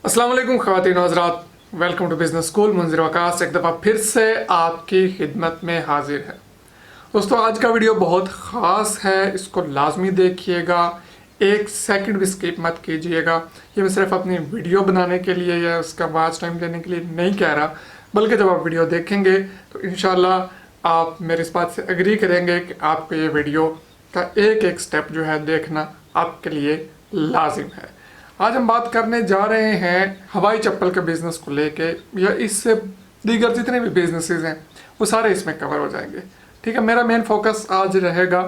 अस्सलाम वालेकुम ख़वातीन हज़रात, welcome to business school. Munzir Waqas एक दफ़ा फिर से आपकी खिदमत में हाजिर है। दोस्तों, आज का वीडियो बहुत ख़ास है, इसको लाजमी देखिएगा, एक सेकंड भी स्किप मत कीजिएगा। ये मैं सिर्फ अपनी वीडियो बनाने के लिए या उसका वॉच टाइम लेने के लिए नहीं कह रहा, बल्कि जब आप वीडियो देखेंगे तो इंशाल्लाह आप मेरे इस बात से एग्री करेंगे कि आपको ये वीडियो का एक एक स्टेप जो है देखना आपके लिए लाजिम है। आज हम बात करने जा रहे हैं हवाई चप्पल के बिज़नेस को लेके, या इससे दीगर जितने भी बिजनेसेस हैं वो सारे इसमें कवर हो जाएंगे। ठीक है, मेरा मेन फोकस आज रहेगा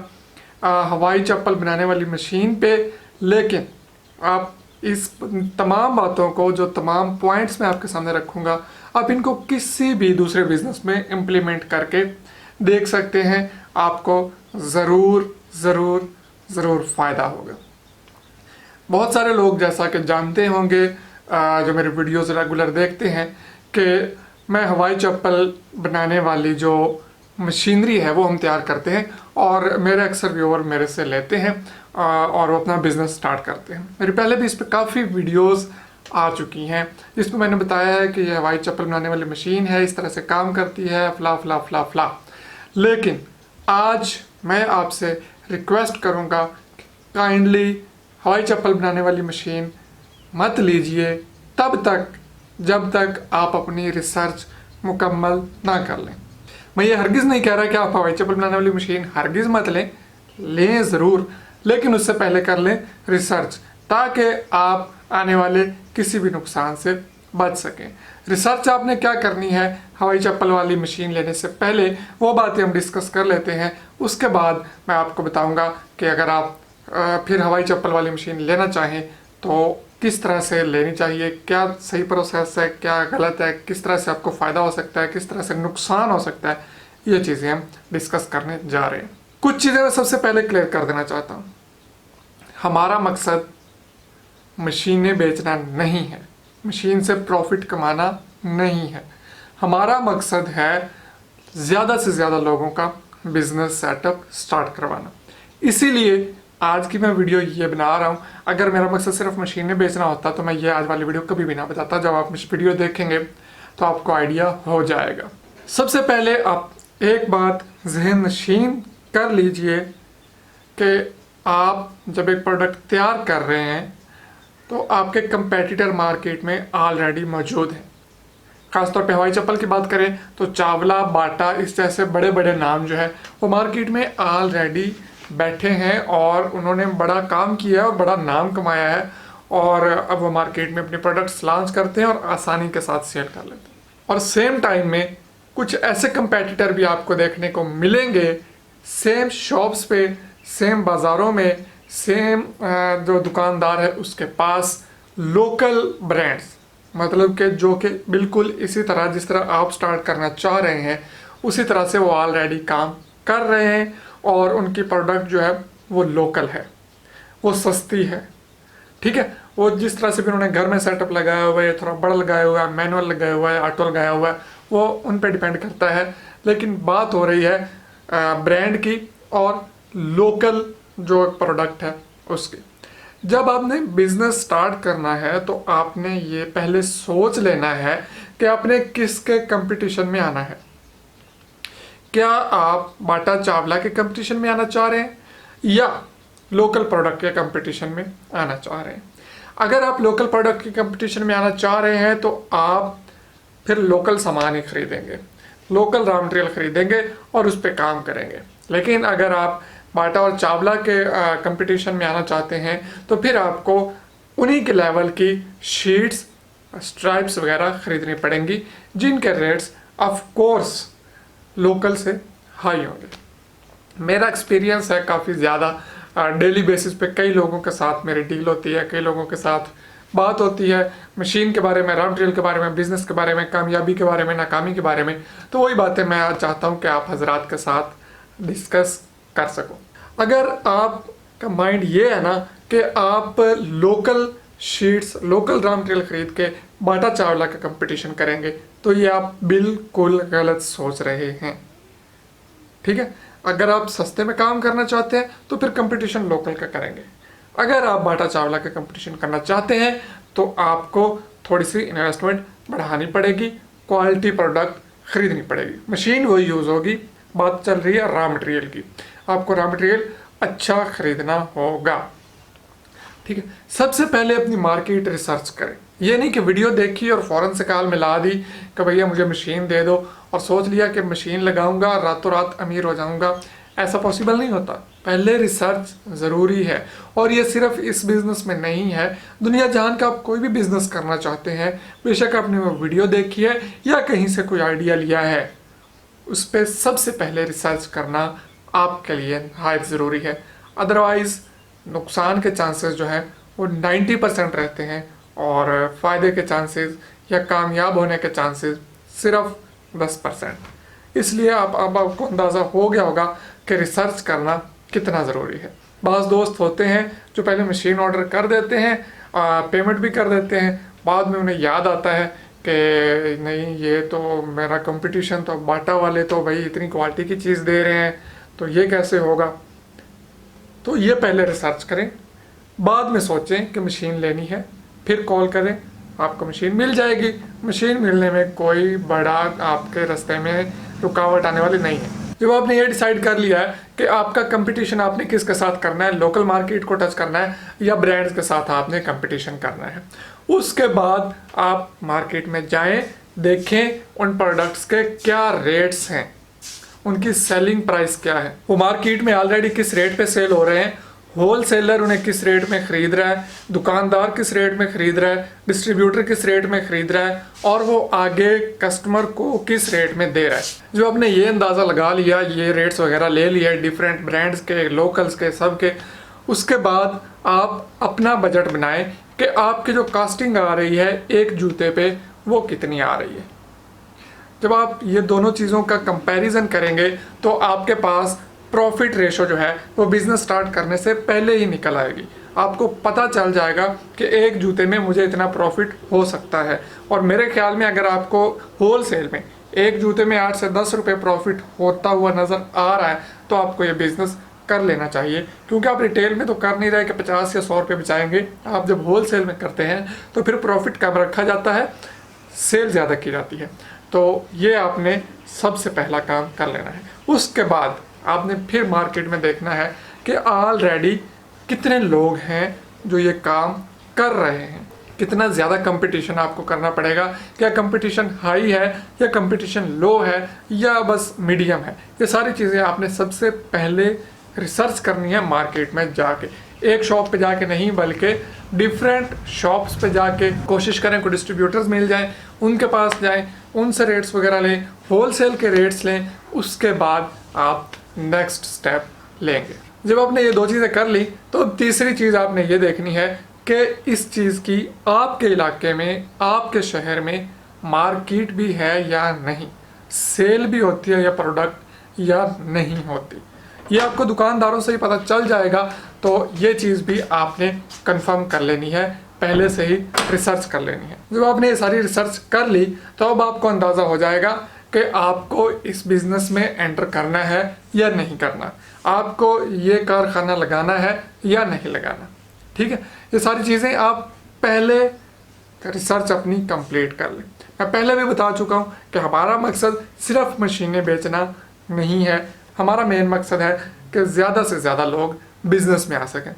हवाई चप्पल बनाने वाली मशीन पे, लेकिन आप इस तमाम बातों को, जो तमाम पॉइंट्स मैं आपके सामने रखूँगा, आप इनको किसी भी दूसरे बिजनेस में इम्प्लीमेंट करके देख सकते हैं। आपको ज़रूर ज़रूर ज़रूर फ़ायदा होगा। बहुत सारे लोग जैसा कि जानते होंगे, जो मेरे वीडियोस रेगुलर देखते हैं, कि मैं हवाई चप्पल बनाने वाली जो मशीनरी है वो हम तैयार करते हैं और मेरे अक्सर व्यूअर मेरे से लेते हैं और वो अपना बिज़नेस स्टार्ट करते हैं। मेरे पहले भी इस पर काफ़ी वीडियोस आ चुकी हैं जिसमें मैंने बताया है कि ये हवाई चप्पल बनाने वाली मशीन है, इस तरह से काम करती है, फला फला फला फला। लेकिन आज मैं आपसे रिक्वेस्ट करूँगा, काइंडली हवाई चप्पल बनाने वाली मशीन मत लीजिए तब तक जब तक आप अपनी रिसर्च मुकम्मल ना कर लें। मैं ये हरगिज़ नहीं कह रहा कि आप हवाई चप्पल बनाने वाली मशीन हरगिज़ मत लें, लें ज़रूर, लेकिन उससे पहले कर लें रिसर्च, ताकि आप आने वाले किसी भी नुकसान से बच सकें। रिसर्च आपने क्या करनी है हवाई चप्पल वाली मशीन लेने से पहले, वो बातें हम डिस्कस कर लेते हैं। उसके बाद मैं आपको बताऊंगा कि अगर आप फिर हवाई चप्पल वाली मशीन लेना चाहें तो किस तरह से लेनी चाहिए, क्या सही प्रोसेस है, क्या गलत है, किस तरह से आपको फ़ायदा हो सकता है, किस तरह से नुकसान हो सकता है, ये चीज़ें हम डिस्कस करने जा रहे हैं। कुछ चीज़ें मैं सबसे पहले क्लियर कर देना चाहता हूँ। हमारा मकसद मशीनें बेचना नहीं है, मशीन से प्रॉफिट कमाना नहीं है। हमारा मकसद है ज़्यादा से ज़्यादा लोगों का बिजनेस सेटअप स्टार्ट करवाना। इसीलिए आज की मैं वीडियो ये बना रहा हूँ। अगर मेरा मकसद सिर्फ मशीनें बेचना होता तो मैं ये आज वाली वीडियो कभी भी ना बताता। जब आप वीडियो देखेंगे तो आपको आइडिया हो जाएगा। सबसे पहले आप एक बात जहन नशीन कर लीजिए कि आप जब एक प्रोडक्ट तैयार कर रहे हैं तो आपके कंपेटिटर मार्केट में ऑलरेडी मौजूद हैं। खासतौर पे हवाई चप्पल की बात करें तो चावला, बाटा, इस जैसे बड़े बड़े नाम जो है वो मार्केट में ऑलरेडी बैठे हैं और उन्होंने बड़ा काम किया है और बड़ा नाम कमाया है, और अब वो मार्केट में अपने प्रोडक्ट्स लॉन्च करते हैं और आसानी के साथ सेल कर लेते हैं। और सेम टाइम में कुछ ऐसे कंपेटिटर भी आपको देखने को मिलेंगे सेम शॉप्स पे, सेम बाज़ारों में, सेम जो दुकानदार है उसके पास लोकल ब्रांड्स, मतलब कि जो कि बिल्कुल इसी तरह जिस तरह आप स्टार्ट करना चाह रहे हैं उसी तरह से वो ऑलरेडी काम कर रहे हैं, और उनकी प्रोडक्ट जो है वो लोकल है, वो सस्ती है। ठीक है, वो जिस तरह से भी उन्होंने घर में सेटअप लगाया हुआ है, थोड़ा बड़ा लगाया हुआ है, मैनुअल लगाया हुआ है, ऑटो लगाया हुआ है, वो उन पे डिपेंड करता है। लेकिन बात हो रही है ब्रांड की और लोकल जो प्रोडक्ट है उसकी। जब आपने बिजनेस स्टार्ट करना है तो आपने ये पहले सोच लेना है कि आपने किसके कंपटीशन में आना है। क्या आप बाटा चावला के कंपटीशन में आना चाह रहे हैं या लोकल प्रोडक्ट के कंपटीशन में आना चाह रहे हैं? अगर आप लोकल प्रोडक्ट के कंपटीशन में आना चाह रहे हैं तो आप फिर लोकल सामान ही खरीदेंगे, लोकल रॉ मटेरियल खरीदेंगे और उस पर काम करेंगे। लेकिन अगर आप बाटा और चावला के कंपटीशन में आना चाहते हैं तो फिर आपको उन्हीं के लेवल की शीट्स, स्ट्राइप्स वगैरह खरीदनी पड़ेंगी, जिनके रेट्स ऑफ कोर्स लोकल से हाई होंगे। मेरा एक्सपीरियंस है काफ़ी ज़्यादा, डेली बेसिस पे कई लोगों के साथ मेरी डील होती है, कई लोगों के साथ बात होती है मशीन के बारे में, रॉ मटेरियल के बारे में, बिज़नेस के बारे में, कामयाबी के बारे में, नाकामी के बारे में। तो वही बातें मैं आज चाहता हूँ कि आप हजरात के साथ डिस्कस कर सको। अगर आपका माइंड ये है ना कि आप local sheets, local raw material खरीद के बाटा चावला का कंपटीशन करेंगे तो ये आप बिल्कुल गलत सोच रहे हैं। ठीक है, अगर आप सस्ते में काम करना चाहते हैं तो फिर कंपटीशन लोकल का करेंगे। अगर आप बाटा चावला का कंपटीशन करना चाहते हैं तो आपको थोड़ी सी इन्वेस्टमेंट बढ़ानी पड़ेगी, क्वालिटी प्रोडक्ट खरीदनी पड़ेगी। मशीन वही यूज़ होगी, बात चल रही है रॉ मटेरियल की। आपको रॉ मटेरियल अच्छा खरीदना होगा, ठीक है। सबसे पहले अपनी मार्केट रिसर्च करें। ये नहीं कि वीडियो देखी और फ़ौरन से कॉल मिला दी कि भैया मुझे मशीन दे दो और सोच लिया कि मशीन लगाऊंगा रातों रात अमीर हो जाऊंगा। ऐसा पॉसिबल नहीं होता। पहले रिसर्च ज़रूरी है, और ये सिर्फ इस बिज़नेस में नहीं है, दुनिया जहान का आप कोई भी बिज़नेस करना चाहते हैं, बेशक आपने वो वीडियो देखी है या कहीं से कोई आइडिया लिया है, उस पर सबसे पहले रिसर्च करना आपके लिए नहायत ज़रूरी है। अदरवाइज़ नुकसान के चांसेस जो हैं वो 90% रहते हैं और फ़ायदे के चांसेस या कामयाब होने के चांसेस सिर्फ 10%। इसलिए अब आपको अंदाज़ा हो गया होगा कि रिसर्च करना कितना ज़रूरी है। बाज़ दोस्त होते हैं जो पहले मशीन ऑर्डर कर देते हैं, पेमेंट भी कर देते हैं, बाद में उन्हें याद आता है कि नहीं ये तो मेरा कंपटीशन तो बाटा वाले तो भाई इतनी क्वालिटी की चीज़ दे रहे हैं, तो ये कैसे होगा। तो ये पहले रिसर्च करें, बाद में सोचें कि मशीन लेनी है, फिर कॉल करें, आपको मशीन मिल जाएगी। मशीन मिलने में कोई बड़ा आपके रास्ते में रुकावट आने वाली नहीं है। जब आपने ये डिसाइड कर लिया है कि आपका कंपटीशन आपने किसके साथ करना है, लोकल मार्केट को टच करना है या ब्रांड्स के साथ आपने कंपटीशन करना है, उसके बाद आप मार्केट में जाएं, देखें उन प्रोडक्ट्स के क्या रेट्स हैं, उनकी सेलिंग प्राइस क्या है, वो मार्केट में ऑलरेडी किस रेट पे सेल हो रहे हैं, होल सेलर उन्हें किस रेट में खरीद रहा है, दुकानदार किस रेट में खरीद रहा है, डिस्ट्रीब्यूटर किस रेट में खरीद रहा है, और वो आगे कस्टमर को किस रेट में दे रहा है। जो आपने ये अंदाज़ा लगा लिया, ये रेट्स वगैरह ले लिया डिफरेंट ब्रांड्स के, लोकल्स के, सब के, उसके बाद आप अपना बजट बनाएं कि आपकी जो कास्टिंग आ रही है एक जूते पे वो कितनी आ रही है। जब आप ये दोनों चीज़ों का कंपैरिजन करेंगे तो आपके पास प्रॉफिट रेशो जो है वो बिज़नेस स्टार्ट करने से पहले ही निकल आएगी। आपको पता चल जाएगा कि एक जूते में मुझे इतना प्रॉफिट हो सकता है। और मेरे ख्याल में अगर आपको होल सेल में एक जूते में 8 से 10 रुपये प्रॉफिट होता हुआ नज़र आ रहा है तो आपको ये बिज़नेस कर लेना चाहिए, क्योंकि आप रिटेल में तो कर नहीं रहे कि 50 या 100 रुपये बचाएंगे। आप जब होल सेल में करते हैं तो फिर प्रॉफिट कम रखा जाता है, सेल ज़्यादा की जाती है। तो ये आपने सबसे पहला काम कर लेना है। उसके बाद आपने फिर मार्केट में देखना है कि ऑलरेडी कितने लोग हैं जो ये काम कर रहे हैं, कितना ज़्यादा कंपटीशन आपको करना पड़ेगा, क्या कंपटीशन हाई है या कंपटीशन लो है या बस मीडियम है। ये सारी चीज़ें आपने सबसे पहले रिसर्च करनी है मार्केट में जाके, एक शॉप पे जाके नहीं बल्कि डिफरेंट शॉप्स पे जाके कोशिश करें कोई डिस्ट्रीब्यूटर्स मिल जाएं, उनके पास जाएं, उनसे रेट्स वगैरह लें, होलसेल के रेट्स लें, उसके बाद आप नेक्स्ट स्टेप लेंगे। जब आपने ये दो चीज़ें कर ली तो अब तीसरी चीज़ आपने ये देखनी है कि इस चीज़ की आपके इलाके में, आपके शहर में मार्केट भी है या नहीं, सेल भी होती है या प्रोडक्ट या नहीं होती। ये आपको दुकानदारों से ही पता चल जाएगा। तो ये चीज़ भी आपने कंफर्म कर लेनी है, पहले से ही रिसर्च कर लेनी है। जब आपने ये सारी रिसर्च कर ली तो अब आपको अंदाज़ा हो जाएगा कि आपको इस बिज़नेस में एंटर करना है या नहीं करना, आपको ये कारखाना लगाना है या नहीं लगाना। ठीक है, ये सारी चीज़ें आप पहले रिसर्च अपनी कंप्लीट कर लें। मैं पहले भी बता चुका हूँ कि हमारा मकसद सिर्फ मशीनें बेचना नहीं है, हमारा मेन मकसद है कि ज़्यादा से ज़्यादा लोग बिज़नेस में आ सकें।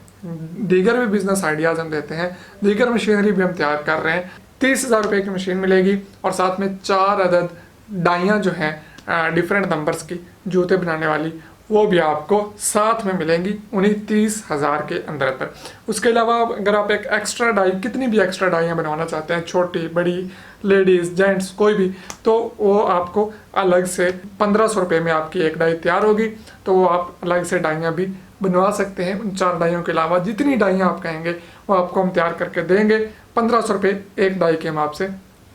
दीगर भी बिज़नेस आइडियाज़ हम देते हैं, दीगर मशीनरी भी हम तैयार कर रहे हैं। 30,000 रुपये की मशीन मिलेगी और साथ में 4 अदद डाइयाँ जो हैं डिफरेंट नंबर्स की जूते बनाने वाली, वो भी आपको साथ में मिलेंगी उन्हीं 30,000 के अंदर। उसके अलावा अगर आप एक एक्स्ट्रा डाई, कितनी भी एक्स्ट्रा डाइयाँ बनवाना चाहते हैं, छोटी बड़ी, लेडीज़ जेंट्स कोई भी, तो वो आपको अलग से 1500 रुपये में आपकी एक डाई तैयार होगी। तो वो आप अलग से डाइयाँ भी बनवा सकते हैं। उन 4 डाइयों के अलावा जितनी डाइयाँ आप कहेंगे वो आपको हम तैयार करके देंगे। 1500 रुपये एक डाई के हम आपसे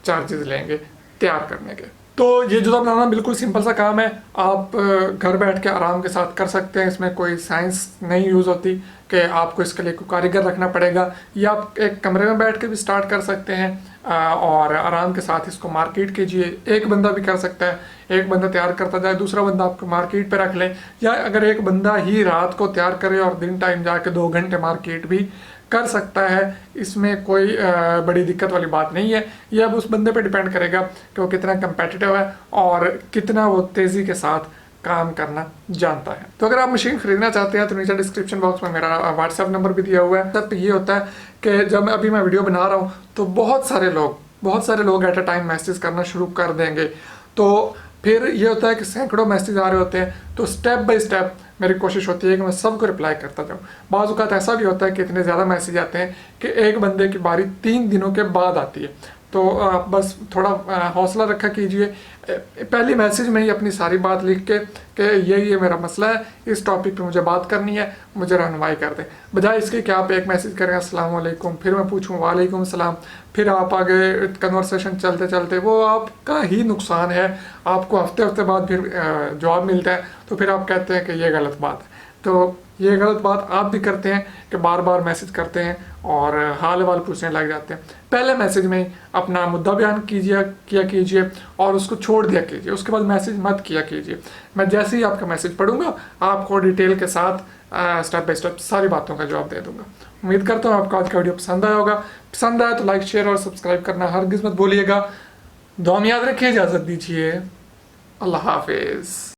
चार्जेस लेंगे तैयार करने के। तो ये जूता बनाना बिल्कुल सिंपल सा काम है, आप घर बैठ के आराम के साथ कर सकते हैं। इसमें कोई साइंस नहीं यूज़ होती कि आपको इसके लिए कोई कारीगर रखना पड़ेगा, या आप एक कमरे में बैठ के भी स्टार्ट कर सकते हैं और आराम के साथ इसको मार्केट कीजिए। एक बंदा भी कर सकता है, एक बंदा तैयार करता जाए, दूसरा बंदा आपको मार्केट पे रख लें, या अगर एक बंदा ही रात को तैयार करे और दिन टाइम जाके 2 घंटे मार्केट भी कर सकता है, इसमें कोई बड़ी दिक्कत वाली बात नहीं है। ये अब उस बंदे पे डिपेंड करेगा कि वो कितना कंपेटिटिव है और कितना वो तेज़ी के साथ काम करना जानता है। तो अगर आप मशीन खरीदना चाहते हैं तो नीचे डिस्क्रिप्शन बॉक्स में मेरा व्हाट्सएप नंबर भी दिया हुआ है। तब ये होता है कि जब अभी मैं वीडियो बना रहा हूँ तो बहुत सारे लोग एट अ टाइम मैसेज करना शुरू कर देंगे, तो फिर ये होता है कि सैकड़ों मैसेज आ रहे होते हैं, तो स्टेप बाय स्टेप मेरी कोशिश होती है कि मैं सबको रिप्लाई करता जाऊँ। बाज़ औक़ात ऐसा भी होता है कि इतने ज़्यादा मैसेज आते हैं कि एक बंदे की बारी 3 दिनों के बाद आती है, तो आप बस थोड़ा हौसला रखा कीजिए। पहली मैसेज में ही अपनी सारी बात लिख के कि ये मेरा मसला है, इस टॉपिक पे मुझे बात करनी है, मुझे रहनुमाई कर दें। बजाय इसके कि आप एक मैसेज करें अस्सलाम वालेकुम, फिर मैं पूछूं वालेकुम सलाम, फिर आप आगे कन्वर्सेशन चलते चलते वो आपका ही नुकसान है। आपको हफ्ते बाद फिर जवाब मिलता है तो फिर आप कहते हैं कि ये गलत बात है। तो ये गलत बात आप भी करते हैं कि बार बार मैसेज करते हैं और हाल वाल पूछने लग जाते हैं। पहले मैसेज में अपना मुद्दा बयान किया कीजिए और उसको छोड़ दिया कीजिए, उसके बाद मैसेज मत किया कीजिए। मैं जैसे ही आपका मैसेज पढ़ूंगा आपको डिटेल के साथ स्टेप बाय स्टेप सारी बातों का जवाब दे दूंगा। उम्मीद करता हूँ आपको आज का वीडियो पसंद आया होगा। पसंद आया तो लाइक शेयर और सब्सक्राइब करना हरगिज़ मत भूलिएगा। दुआ में याद रखिए, इजाज़त दीजिए, अल्लाह हाफिज़।